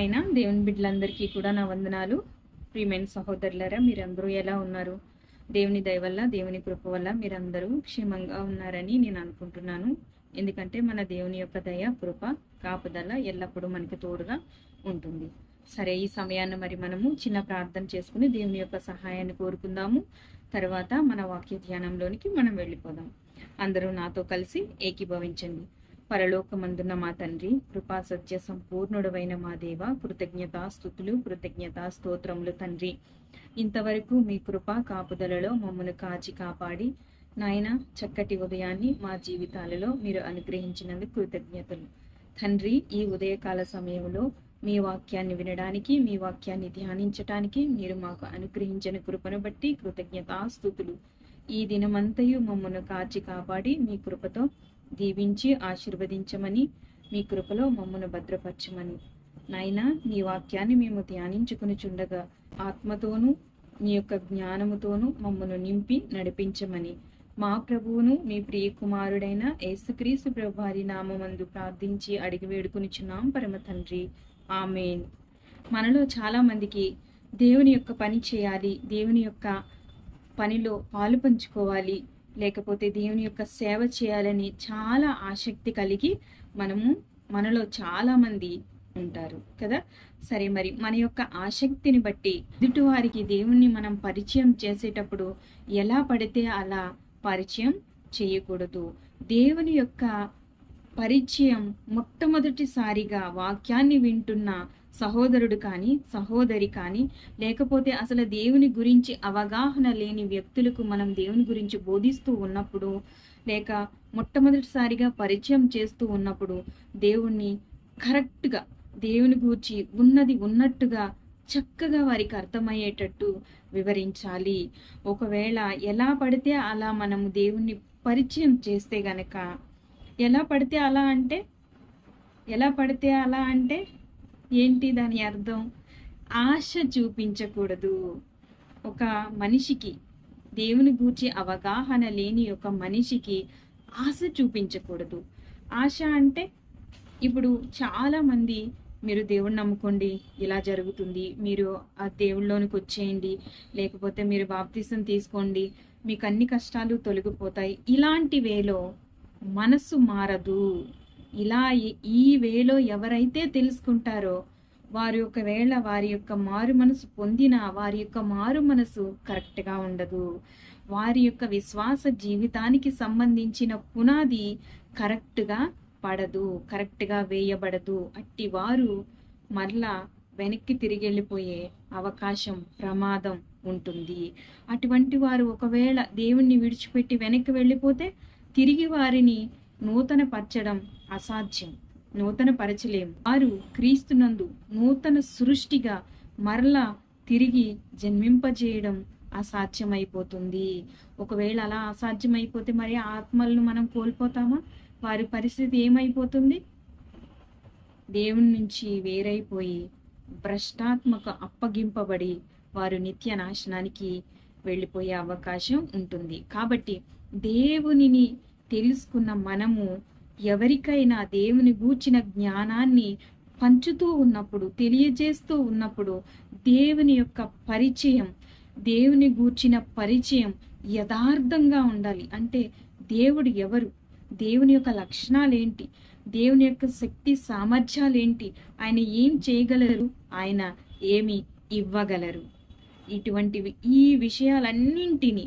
అయినా దేవుని బిడ్డలందరికీ కూడా నా వందనాలు. ప్రియమైన సహోదరులారా, మీరందరూ ఎలా ఉన్నారు? దేవుని దయ వల్ల, దేవుని కృప వల్ల మీరందరూ క్షేమంగా ఉన్నారని నేను అనుకుంటున్నాను. ఎందుకంటే మన దేవుని యొక్క దయ, కృప, కాపుదల ఎల్లప్పుడూ మనకి తోడుగా ఉంటుంది. సరే, ఈ సమయాన్ని మరి మనము చిన్న ప్రార్థన చేసుకుని దేవుని యొక్క సహాయాన్ని కోరుకుందాము. తర్వాత మన వాక్య ధ్యానంలోనికి మనం వెళ్ళిపోదాం. అందరూ నాతో కలిసి ఏకీభవించండి. పరలోకమందున్న మా తండ్రి, కృపా సత్య సంపూర్ణుడవైన మా దేవ, కృతజ్ఞతాస్తుతులు, స్తోత్రములు తండ్రి. ఇంతవరకు మీ కృప కాపుదలలో మమ్మను కాచి కాపాడి నాయన చక్కటి ఉదయాన్ని మా జీవితాలలో మీరు అనుగ్రహించినందుకు కృతజ్ఞతలు తండ్రి. ఈ ఉదయకాల సమయంలో మీ వాక్యాన్ని వినడానికి, మీ వాక్యాన్ని ధ్యానించటానికి మీరు మాకు అనుగ్రహించిన కృపను బట్టి కృతజ్ఞతాస్తుతులు. ఈ దినమంతయు మమ్మను కాచి కాపాడి మీ కృపతో దీవించి ఆశీర్వదించమని, మీ కృపలో మమ్మను భద్రపరచమని నాయనా, మీ వాక్యాన్ని మేము ధ్యానించుకుని చుండగా ఆత్మతోనూ మీ యొక్క జ్ఞానముతోనూ మమ్మను నింపి నడిపించమని మా ప్రభువును మీ ప్రియ కుమారుడైన యేసుక్రీస్తు ప్రభు వారి నామమందు ప్రార్థించి అడిగి వేడుకొనిచున్నాం పరమ తండ్రి, ఆమేన్. మనలో చాలా మందికి దేవుని యొక్క పని చేయాలి, దేవుని యొక్క పనిలో పాలు పంచుకోవాలి, లేకపోతే దేవుని యొక్క సేవ చేయాలని చాలా ఆసక్తి కలిగి మనలో చాలా మంది ఉంటారు కదా. సరే, మరి మన యొక్క ఆసక్తిని బట్టి ఎదుటివారికి దేవుణ్ణి మనం పరిచయం చేసేటప్పుడు ఎలా పడితే అలా పరిచయం చేయకూడదు. దేవుని యొక్క పరిచయం మొట్టమొదటిసారిగా వాక్యాన్ని వింటున్న సహోదరుడు కానీ, సహోదరి కానీ, లేకపోతే అసలు దేవుని గురించి అవగాహన లేని వ్యక్తులకు మనం దేవుని గురించి బోధిస్తూ ఉన్నప్పుడు, లేక మొట్టమొదటిసారిగా పరిచయం చేస్తూ ఉన్నప్పుడు దేవుణ్ణి కరెక్ట్గా, దేవుని గూర్చి ఉన్నది ఉన్నట్టుగా చక్కగా వారికి అర్థమయ్యేటట్టు వివరించాలి. ఒకవేళ ఎలా పడితే అలా మనము దేవుణ్ణి పరిచయం చేస్తే గనక, ఎలా పడితే అలా అంటే ఏంటి దాని అర్థం? ఆశ చూపించకూడదు. ఒక మనిషికి, దేవుని గూర్చి అవగాహన లేని ఒక మనిషికి ఆశ చూపించకూడదు. ఆశ అంటే ఇప్పుడు చాలా మంది, మీరు దేవుణ్ణి నమ్ముకోండి, ఇలా జరుగుతుంది, మీరు ఆ దేవుళ్ళలోనికి వచ్చేయండి, లేకపోతే మీరు బాప్తిసం తీసుకోండి, మీకు అన్ని కష్టాలు తొలగిపోతాయి, ఇలాంటి వేలో మనసు మారదు. ఇలా ఈ వేలో ఎవరైతే తెలుసుకుంటారో వారి యొక్క మారు మనసు పొందిన వారి యొక్క మారు మనసు కరెక్ట్గా ఉండదు. వారి యొక్క విశ్వాస జీవితానికి సంబంధించిన పునాది కరెక్ట్గా పడదు, కరెక్ట్గా వేయబడదు. అట్టి వారు మరలా వెనక్కి తిరిగి వెళ్ళిపోయే అవకాశం, ప్రమాదం ఉంటుంది. అటువంటి వారు ఒకవేళ దేవుణ్ణి విడిచిపెట్టి వెనక్కి వెళ్ళిపోతే తిరిగి వారిని నూతన పరచడం అసాధ్యం, నూతన పరచలేము. వారు క్రీస్తునందు నూతన సృష్టిగా మరలా తిరిగి జన్మింపజేయడం అసాధ్యమైపోతుంది. ఒకవేళ అలా అసాధ్యమైపోతే మరి ఆత్మలను మనం కోల్పోతామా? వారి పరిస్థితి ఏమైపోతుంది? దేవుని నుంచి వేరైపోయి భ్రష్టాత్మక అప్పగింపబడి వారు నిత్య నాశనానికి వెళ్ళిపోయే అవకాశం ఉంటుంది. కాబట్టి దేవునిని తెలుసుకున్న మనము ఎవరికైనా దేవుని గూర్చిన జ్ఞానాన్ని పంచుతూ ఉన్నప్పుడు, తెలియజేస్తూ ఉన్నప్పుడు దేవుని యొక్క పరిచయం, దేవుని గూర్చిన పరిచయం యథార్థంగా ఉండాలి. అంటే దేవుడు ఎవరు, దేవుని యొక్క లక్షణాలు ఏంటి, దేవుని యొక్క శక్తి సామర్థ్యాలు ఏంటి, ఆయన ఏం చేయగలరు, ఆయన ఏమి ఇవ్వగలరు, ఇటువంటివి ఈ విషయాలన్నింటినీ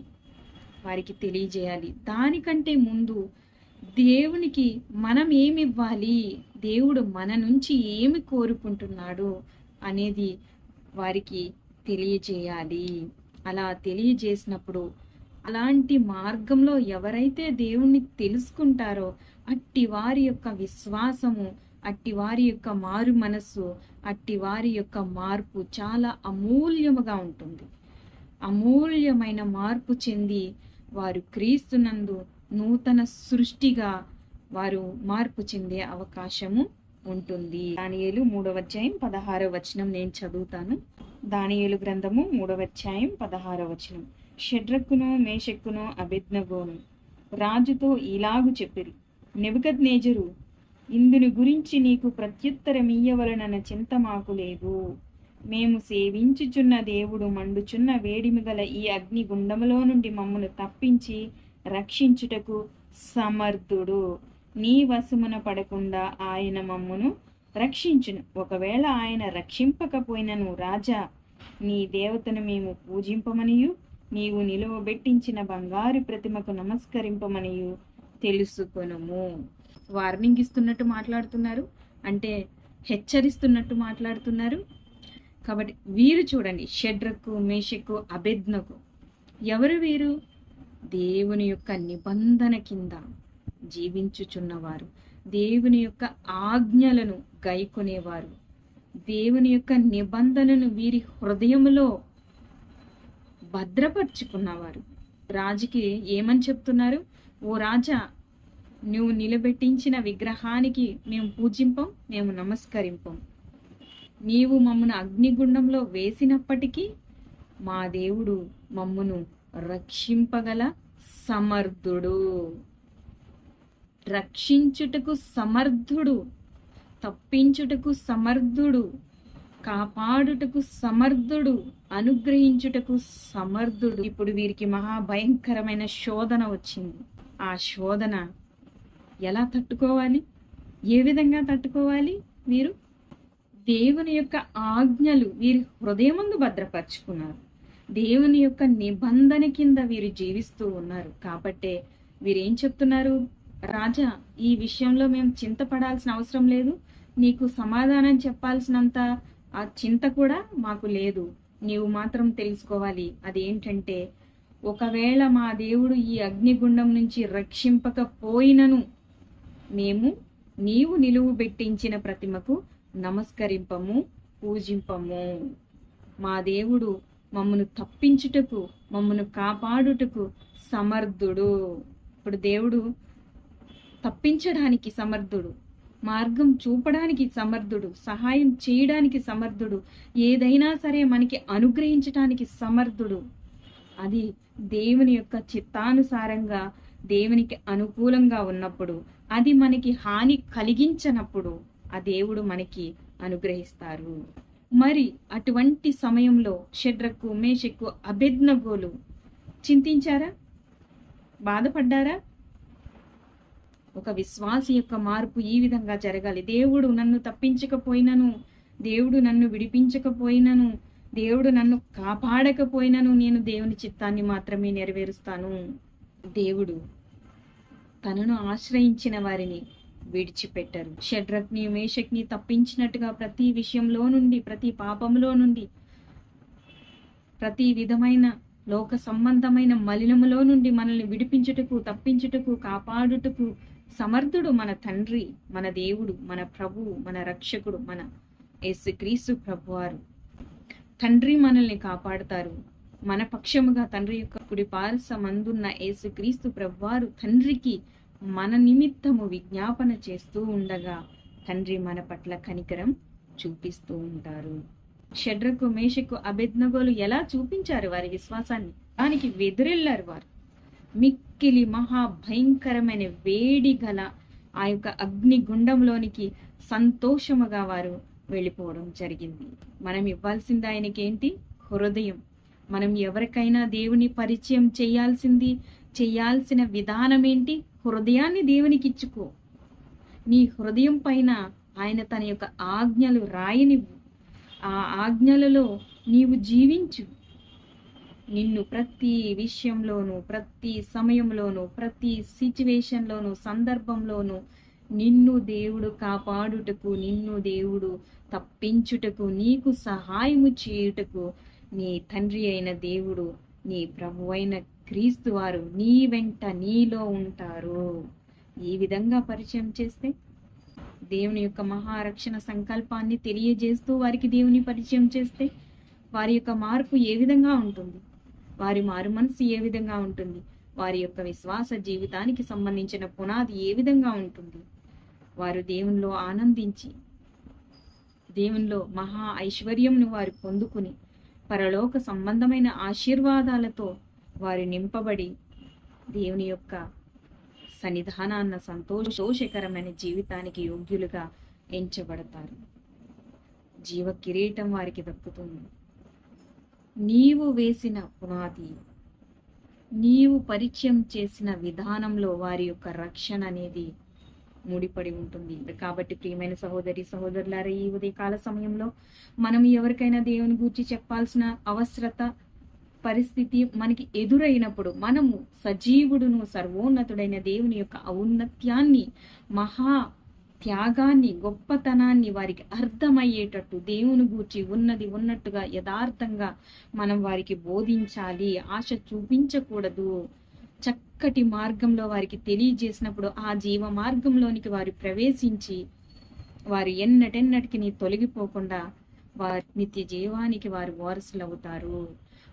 వారికి తెలియజేయాలి. దానికంటే ముందు దేవునికి మనం ఏమి ఇవ్వాలి, దేవుడు మన నుంచి ఏమి కోరుకుంటున్నాడు అనేది వారికి తెలియజేయాలి. అలా తెలియజేసినప్పుడు, అలాంటి మార్గంలో ఎవరైతే దేవుణ్ణి తెలుసుకుంటారో అట్టి వారి యొక్క విశ్వాసము, అట్టి వారి యొక్క మారు మనస్సు, అట్టి వారి యొక్క మార్పు చాలా అమూల్యముగా ఉంటుంది. అమూల్యమైన మార్పు చెంది వారు క్రీస్తునందు నూతన సృష్టిగా వారు మార్పు చెందే అవకాశము ఉంటుంది. దానియేలు 3వ అధ్యాయం 16వ వచనం నేను చదువుతాను. దానియేలు గ్రంథము 3వ అధ్యాయం 16వ వచనం. షడ్రక్కును, మేషక్కును, అబేద్నెగోను రాజుతో ఇలాగు చెప్పిరి, నెబుకద్నెజరు, ఇందుని గురించి నీకు ప్రత్యుత్తరం ఇయ్యవలనన్న చింత మాకు లేదు. మేము సేవించుచున్న దేవుడు మండుచున్న వేడిమి గల ఈ అగ్ని గుండములో నుండి మమ్మను తప్పించి రక్షించుటకు సమర్థుడు. నీ వశమున పడకుండా ఆయన మమ్మును రక్షించును. ఒకవేళ ఆయన రక్షింపకపోయినను రాజా, నీ దేవతను మేము పూజింపమనియు నీవు నిలువబెట్టించిన బంగారు ప్రతిమకు నమస్కరింపమనియు తెలుసుకొనుము. వార్నింగ్ ఇస్తున్నట్టు మాట్లాడుతున్నారు, అంటే హెచ్చరిస్తున్నట్టు మాట్లాడుతున్నారు. కాబట్టి వీరు చూడండి, షడ్రకు, మేషకు, అబేద్నెగో. ఎవరు వీరు? దేవుని యొక్క నిబంధన కింద జీవించుచున్నవారు, దేవుని యొక్క ఆజ్ఞలను గైకొనేవారు, దేవుని యొక్క నిబంధనను వీరి హృదయములో భద్రపరుచుకున్నవారు. రాజుకి ఏమని చెప్తున్నారు? ఓ రాజా, నువ్వు నిలబెట్టించిన విగ్రహానికి మేము పూజింపం, మేము నమస్కరింపం. నీవు మమ్మను అగ్నిగుండంలో వేసినప్పటికీ మా దేవుడు మమ్మును రక్షింపగల సమర్థుడు. రక్షించుటకు సమర్థుడు, తప్పించుటకు సమర్థుడు, కాపాడుటకు సమర్థుడు, అనుగ్రహించుటకు సమర్థుడు. ఇప్పుడు వీరికి మహాభయంకరమైన శోధన వచ్చింది. ఆ శోధన ఎలా తట్టుకోవాలి? ఏ విధంగా తట్టుకోవాలి? వీరు దేవుని యొక్క ఆజ్ఞలు వీరి హృదయమందు భద్రపరుచుకున్నారు. దేవుని యొక్క నిబంధన కింద వీరు జీవిస్తూ ఉన్నారు. కాబట్టే వీరేం చెప్తున్నారు? రాజా, ఈ విషయంలో మేము చింతపడాల్సిన అవసరం లేదు, నీకు సమాధానం చెప్పాల్సినంత ఆ చింత కూడా మాకు లేదు. నీవు మాత్రం తెలుసుకోవాలి, అదేంటంటే, ఒకవేళ మా దేవుడు ఈ అగ్నిగుండం నుంచి రక్షింపకపోయినను మేము నీవు నిలువు పెట్టించిన ప్రతిమకు నమస్కరింపము, పూజింపము. మా దేవుడు మమ్మను తప్పించుటకు, మమ్మను కాపాడుటకు సమర్థుడు. ఇప్పుడు దేవుడు తప్పించడానికి సమర్థుడు, మార్గం చూపడానికి సమర్థుడు, సహాయం చేయడానికి సమర్థుడు, ఏదైనా సరే మనకి అనుగ్రహించడానికి సమర్థుడు. అది దేవుని యొక్క చిత్తానుసారంగా, దేవునికి అనుకూలంగా ఉన్నప్పుడు, అది మనకి హాని కలిగించనప్పుడు ఆ దేవుడు మనకి అనుగ్రహిస్తారు. మరి అటువంటి సమయంలో షడ్రకు, మేషకు, అబేద్నెగోలు చింతించారా? బాధపడ్డారా? ఒక విశ్వాసి యొక్క మార్పు ఈ విధంగా జరగాలి. దేవుడు నన్ను తప్పించకపోయినను, దేవుడు నన్ను విడిపించకపోయినను, దేవుడు నన్ను కాపాడకపోయినను నేను దేవుని చిత్తాన్ని మాత్రమే నెరవేరుస్తాను. దేవుడు తనను ఆశ్రయించిన వారిని విడిచిపెట్టరు. షడ్రక్ని, మేషక్ని తప్పించినట్టుగా ప్రతి విషయంలో నుండి, ప్రతి పాపంలో నుండి, ప్రతి విధమైన లోక సంబంధమైన మలినములో నుండి మనల్ని విడిపించుటకు, తప్పించుటకు, కాపాడుటకు సమర్థుడు మన తండ్రి, మన దేవుడు, మన ప్రభువు, మన రక్షకుడు, మన యేసుక్రీస్తు ప్రభువారు. తండ్రి మనల్ని కాపాడుతారు. మన పక్షముగా తండ్రి యొక్క కుడి పార్శ్వమందున్న యేసుక్రీస్తు ప్రభువారు తండ్రికి మన నిమిత్తము విజ్ఞాపన చేస్తూ ఉండగా తండ్రి మన పట్ల కనికరం చూపిస్తూ ఉంటారు. షడ్రకు, మేషకు, అబేద్నెగోలు ఎలా చూపించారు వారి విశ్వాసాన్ని? దానికి వెదురెళ్లారు వారు. మిక్కిలి మహాభయంకరమైన వేడి గల ఆ యొక్క అగ్ని గుండంలోనికి సంతోషముగా వారు వెళ్ళిపోవడం జరిగింది. మనం ఇవ్వాల్సింది ఆయనకి ఏంటి? హృదయం. మనం ఎవరికైనా దేవుని పరిచయం చేయాల్సిన విధానం ఏంటి? హృదయాన్ని దేవునికి ఇచ్చుకో. నీ హృదయం పైన ఆయన తన యొక్క ఆజ్ఞలు రాయనివ్వు. ఆ ఆజ్ఞలలో నీవు జీవించు. నిన్ను ప్రతి విషయంలోనూ, ప్రతి సమయంలోనూ, ప్రతి సిచ్యువేషన్లోనూ, సందర్భంలోనూ నిన్ను దేవుడు కాపాడుటకు, నిన్ను దేవుడు తప్పించుటకు, నీకు సహాయము చేయుటకు నీ తండ్రి అయిన దేవుడు, నీ ప్రభు అయిన క్రీస్తు వారు నీ వెంట, నీలో ఉంటారు. ఈ విధంగా పరిచయం చేస్తే, దేవుని యొక్క మహారక్షణ సంకల్పాన్ని తెలియజేస్తూ వారికి దేవుని పరిచయం చేస్తే వారి యొక్క మార్పు ఏ విధంగా ఉంటుంది? వారి మారు మనసు ఏ విధంగా ఉంటుంది? వారి యొక్క విశ్వాస జీవితానికి సంబంధించిన పునాది ఏ విధంగా ఉంటుంది? వారు దేవునిలో ఆనందించి, దేవునిలో మహా ఐశ్వర్యంను వారు పొందుకుని, పరలోక సంబంధమైన ఆశీర్వాదాలతో వారు నింపబడి దేవుని యొక్క సన్నిధానాన్న సంతోషకరమైన జీవితానికి యోగ్యులుగా ఎంచబడతారు. జీవ కిరీటం వారికి దక్కుతుంది. నీవు వేసిన పునాది, నీవు పరిచయం చేసిన విధానంలో వారి యొక్క రక్షణ అనేది ముడిపడి ఉంటుంది. కాబట్టి ప్రియమైన సహోదరి సహోదరులారా, ఈ ఉదయకాల సమయంలో మనం ఎవరికైనా దేవుని గూర్చి చెప్పాల్సిన అవసరత పరిస్థితి మనకి ఎదురైనప్పుడు మనము సజీవుడును సర్వోన్నతుడైన దేవుని యొక్క ఔన్నత్యాన్ని, మహా త్యాగాన్ని, గొప్పతనాన్ని వారికి అర్థమయ్యేటట్టు దేవుని గూర్చి ఉన్నది ఉన్నట్టుగా యథార్థంగా మనం వారికి బోధించాలి. ఆశ చూపించకూడదు. చక్కటి మార్గంలో వారికి తెలియజేసినప్పుడు ఆ జీవ మార్గంలోనికి వారు ప్రవేశించి వారు ఎన్నటెన్నటికి తొలగిపోకుండా వారి నిత్య జీవానికి వారు వారసులవుతారు.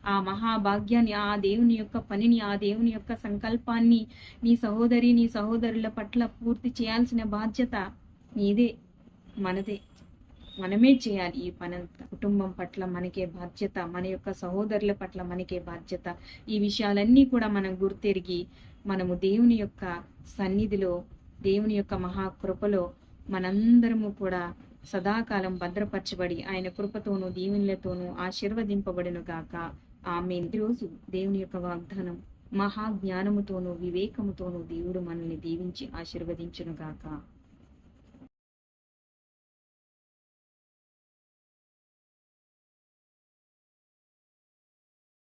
ఆ మహాభాగ్యాన్ని, ఆ దేవుని యొక్క పనిని, ఆ దేవుని యొక్క సంకల్పాన్ని నీ సహోదరి నీ సహోదరుల పట్ల పూర్తి చేయాల్సిన బాధ్యత నీదే, మనదే. మనమే చేయాలి ఈ పనంతా. కుటుంబం పట్ల మనకే బాధ్యత, మన యొక్క సహోదరుల పట్ల మనకే బాధ్యత. ఈ విషయాలన్నీ కూడా మనం గుర్తెరిగి మనము దేవుని యొక్క సన్నిధిలో, దేవుని యొక్క మహాకృపలో మనందరము కూడా సదాకాలం భద్రపరచబడి ఆయన కృపతోనూ దీవెనలతోనూ ఆశీర్వదింపబడును గాక. ఆమేన్. ఈరోజు దేవుని యొక్క వాగ్దానం, మహా జ్ఞానముతోనూ వివేకముతోనూ దేవుడు మనల్ని దీవించి ఆశీర్వదించును గాక.